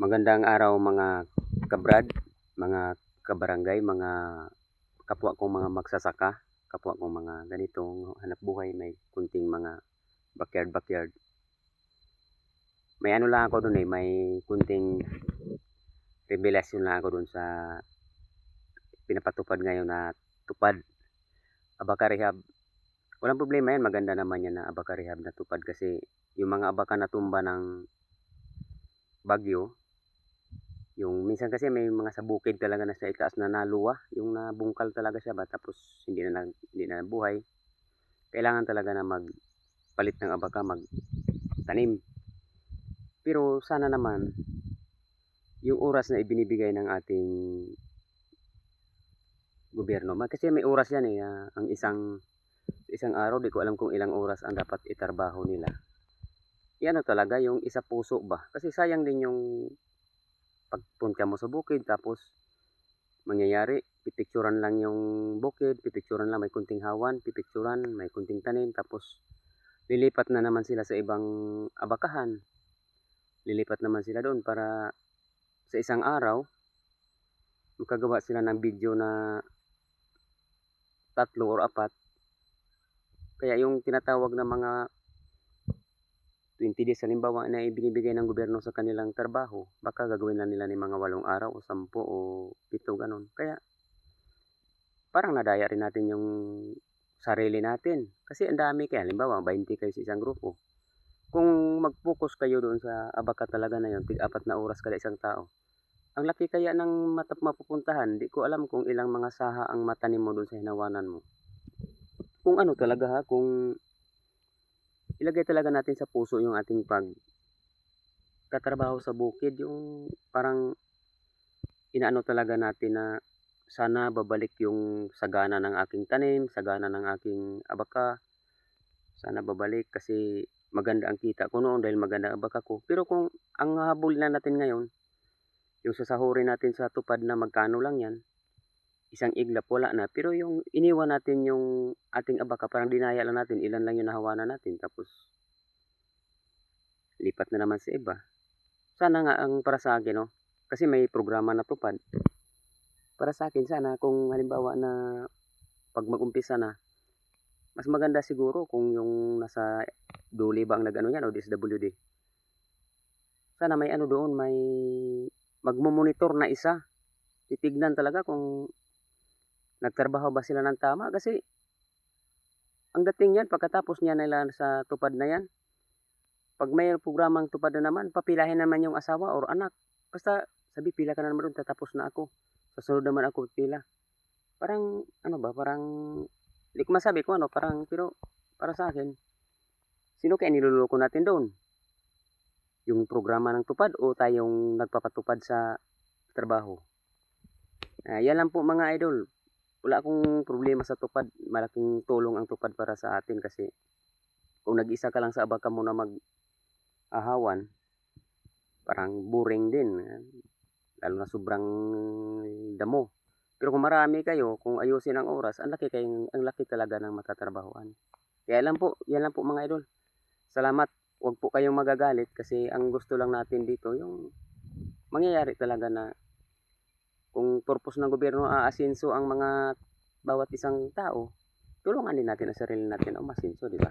Magandang araw mga kabrad, mga kabarangay, mga kapwa kong mga magsasaka, kapwa kong mga ganitong hanap buhay, may kunting mga backyard. May ano lang ako dun may kunting revelasyon lang ako dun sa pinapatupad ngayon na tupad, abaka rehab. Walang problema yan, maganda naman yan na abaka rehab na tupad kasi yung mga abaka na tumba ng bagyo, yung minsan kasi may mga sa bukid talaga na sa itaas na naluwa, yung nabungkal talaga siya ba tapos hindi na nabuhay. Kailangan talaga na magpalit ng abaka, magtanim. Pero sana naman yung oras na ibinibigay ng ating gobyerno, kasi may oras yan ang isang araw, di ko alam kung ilang oras ang dapat itrabaho nila. Yan talaga yung isa puso ba? Kasi sayang din yung pagpunta mo sa bukid tapos mangyayari pipicturan lang yung bukid, pipicturan lang, may kunting hawan, pipicturan, may kunting tanim, tapos lilipat na naman sila sa ibang abakahan, lilipat naman sila doon para sa isang araw magkagawa sila ng video na 3 or 4. Kaya yung tinatawag na mga 20 days halimbawa na ibinibigay ng gobyerno sa kanilang trabaho, baka gagawin lang nila ni mga 8 araw o 10 o 7 ganun. Kaya parang nadaya rin natin yung sarili natin. Kasi ang dami, kaya halimbawa 20 kayo sa isang grupo. Kung mag-focus kayo doon sa abaka talaga na yun, 4 na oras kada isang tao, ang laki kaya ng mapupuntahan. Di ko alam kung ilang mga saha ang matanim mo doon sa hinawanan mo. Kung ano talaga kung ilagay talaga natin sa puso yung ating pagtatrabaho sa bukid, yung parang inaano talaga natin na sana babalik yung sagana ng aking tanim, sagana ng aking abaka. Sana babalik kasi maganda ang kita ko noon dahil maganda ang abaka ko. Pero kung ang habol na natin ngayon, yung sasahurin natin sa tupad na magkano lang yan, isang iglap wala na. Pero yung iniwan natin yung ating abaka, parang dinaya lang natin, ilan lang yung nahawanan natin, tapos lipat na naman sa iba. Sana nga ang para sa akin, no? Kasi may programa na tupad. Para sa akin, sana kung halimbawa na pag mag-umpisa na, mas maganda siguro kung yung nasa Dole ba ang nag-ano yan o DSWD. Sana may ano doon, may magmo-monitor na isa. Titignan talaga kung nagtrabaho ba sila ng tama kasi ang dating yan pagkatapos niya nila sa tupad na yan, pag may programang tupad na naman, papilahin naman yung asawa or anak. Basta sabi pila ka na naman doon, tatapos na ako. Susunod naman ako pila. Parang ano ba, parang hindi ko masabi kung ano, parang pero para sa akin, sino kaya niloloko natin doon? Yung programa ng tupad o tayong nagpapatupad sa trabaho? Yan lang po mga idol. Wala akong problema sa tupad. Malaking tulong ang tupad para sa atin kasi kung nag-isa ka lang sa abaka mo na mag-ahawan, parang boring din. Lalo na sobrang damo. Pero kung marami kayo, kung ayusin ang oras, ang laki talaga ng matatrabahuan. Kaya yan lang po mga idol. Salamat. Huwag po kayong magagalit kasi ang gusto lang natin dito yung mangyayari talaga na kung purpose ng gobyerno aasinso ang mga bawat isang tao, tulungan din natin ang sarili natin o masinso, di ba?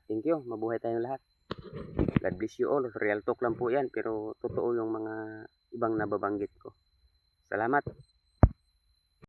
Thank you. Mabuhay tayong lahat. God bless you all. Real talk lang po yan pero totoo yung mga ibang nababanggit ko. Salamat.